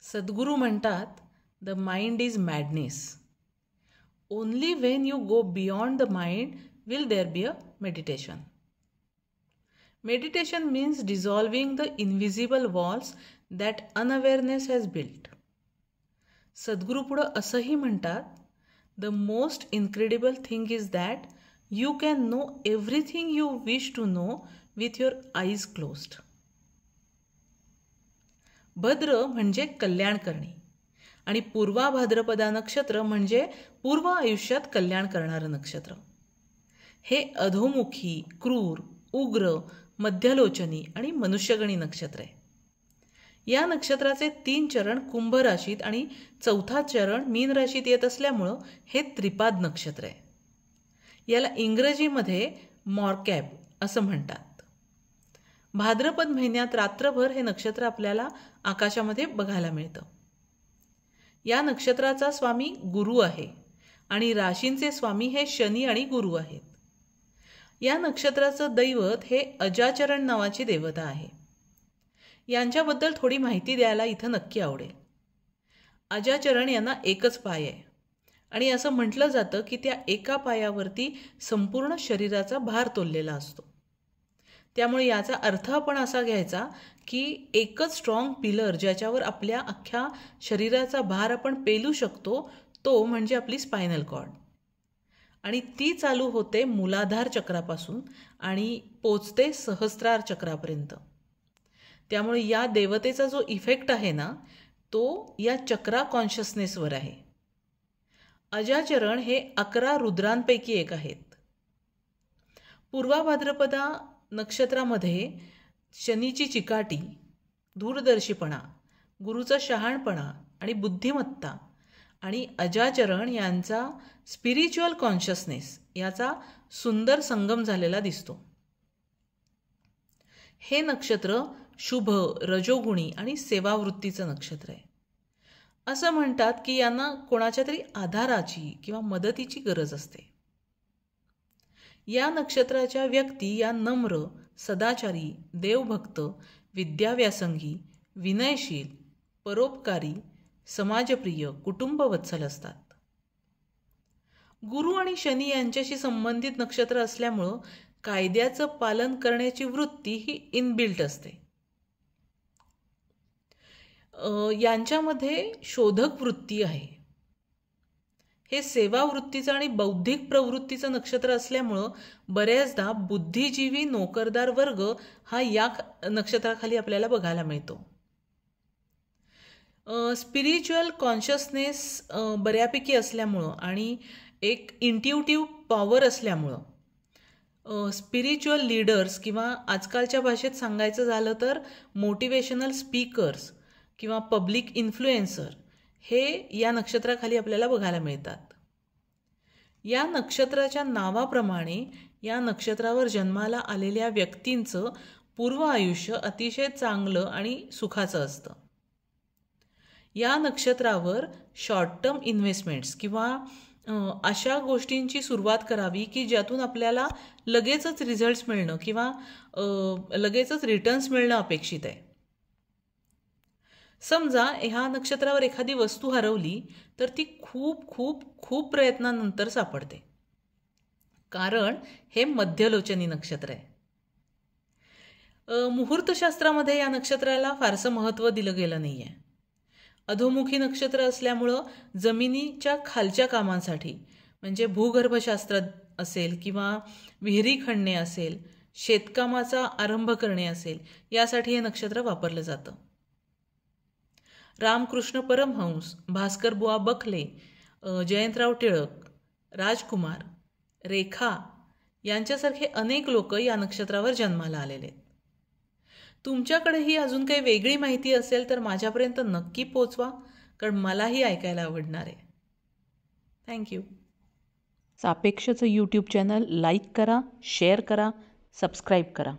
सद्गुरू म्हणतात, the mind is madness. Only when you go beyond the mind will there be a meditation. Meditation means dissolving the invisible walls that unawareness has built. Sadhguru पुढं असंही म्हणतात, the most incredible thing is that you can know everything you wish to know with your eyes closed. भद्र म्हणजे कल्याण करणे आणि पूर्वा भाद्रपदा नक्षत्र म्हणजे पूर्व आयुष्यात कल्याण करणारं नक्षत्र. हे अधोमुखी, क्रूर, उग्र, मध्यलोचनी आणि मनुष्यगणी नक्षत्र आहे. या नक्षत्राचे 3 चरण कुंभ राशीत आणि 4था चरण मीन राशीत येत असल्यामुळं हे त्रिपाद नक्षत्र आहे. याला इंग्रजीमध्ये मॉरकॅप असं म्हणतात. भाद्रपद महिन्यात रात्रभर हे नक्षत्र आपल्याला आकाशामध्ये बघायला मिळतं. या नक्षत्राचा स्वामी गुरु आहे आणि राशींचे स्वामी हे शनी आणि गुरु आहेत. या नक्षत्राचं दैवत हे अजाचरण नावाची देवता आहे. यांच्याबद्दल थोडी माहिती द्यायला इथं नक्की आवडेल. अजाचरण यांना एकच पाय आहे आणि असं म्हटलं जातं की त्या एका पायावरती संपूर्ण शरीराचा भार तोललेला असतो. त्यामुळे याचा अर्थ आपण असा घ्यायचा की एकच स्ट्रॉंग पिलर ज्याच्यावर आपल्या अख्ख्या शरीराचा भार आपण पेलू शकतो तो म्हणजे आपली स्पायनल कॉर्ड. आणि ती चालू होते मूलाधार चक्रापासून आणि पोचते सहस्रार चक्रापर्यंत. त्यामुळे या देवतेचा जो इफेक्ट आहे ना तो या चक्रा कॉन्शियसनेसवर आहे. अजाचरण हे 11 रुद्रांपैकी एक आहेत. पूर्वा भाद्रपदा नक्षत्रामध्ये शनीची चिकाटी, दूरदर्शीपणा, गुरुचा शहाणपणा आणि बुद्धिमत्ता आणि अजाचरण यांचा स्पिरिच्युअल कॉन्शियसनेस याचा सुंदर संगम झालेला दिसतो. हे नक्षत्र शुभ, रजोगुणी आणि सेवावृत्तीचं नक्षत्र आहे. असं म्हणतात की यांना कोणाच्या तरी आधाराची किंवा मदतीची गरज असते. या नक्षत्राच्या व्यक्ती या नम्र, सदाचारी, देवभक्त, विद्याव्यासंगी, विनयशील, परोपकारी, समाजप्रिय, कुटुंबवत्सल असतात. गुरु आणि शनी यांच्याशी संबंधित नक्षत्र असल्यामुळं कायद्याचं पालन करण्याची वृत्ती ही इनबिल्ट असते. यांच्यामध्ये शोधक वृत्ती आहे. हे सेवावृत्तीचं आणि बौद्धिक प्रवृत्तीचं नक्षत्र असल्यामुळं बऱ्याचदा बुद्धिजीवी नोकरदार वर्ग हा या नक्षत्राखाली आपल्याला बघायला मिळतो. स्पिरिच्युअल कॉन्शियसनेस बऱ्यापैकी असल्यामुळं आणि एक इंट्युटिव्ह पॉवर असल्यामुळं स्पिरिच्युअल लीडर्स किंवा आजकालच्या भाषेत सांगायचं झालं तर मोटिवेशनल स्पीकर्स किंवा पब्लिक इन्फ्लुएन्सर हे या नक्षत्राखाली आपल्याला बघायला मिळतात. या नक्षत्राच्या नावाप्रमाणे या नक्षत्रावर जन्माला आलेल्या व्यक्तींचं पूर्व आयुष्य अतिशय चांगलं आणि सुखाचं असतं. या नक्षत्रावर शॉर्ट टर्म इन्व्हेस्टमेंट्स किंवा अशा गोष्टींची सुरुवात करावी की ज्यातून आपल्याला लगेचच रिझल्ट्स मिळणं किंवा लगेचच रिटर्न्स मिळणं अपेक्षित आहे. समजा ह्या नक्षत्रावर एखादी वस्तू हरवली तर ती खूप खूप खूप प्रयत्नानंतर सापडते, कारण हे मध्यलोचनी नक्षत्र आहे. मुहूर्तशास्त्रामध्ये या नक्षत्राला फारसं महत्त्व दिलं गेलं नाही आहे. अधोमुखी नक्षत्र असल्यामुळं जमिनीच्या खालच्या कामांसाठी म्हणजे भूगर्भशास्त्र असेल किंवा विहिरी खणणे असेल, शेतकामाचा आरंभ करणे असेल, यासाठी हे नक्षत्र वापरलं जातं. रामकृष्ण परमहंस, भास्कर बुवा बखले, जयंतराव टिळक, राजकुमार, रेखा यांच्यासारखे अनेक लोक या नक्षत्रावर जन्माला आलेले आहेत. तुमच्याकडेही अजून काही वेगळी माहिती असेल तर माझ्यापर्यंत नक्की पोचवा, कारण मलाही ऐकायला आवडणार आहे. थँक्यू. सापेक्षचं यूट्यूब चॅनल लाईक करा, शेअर करा, सबस्क्राईब करा.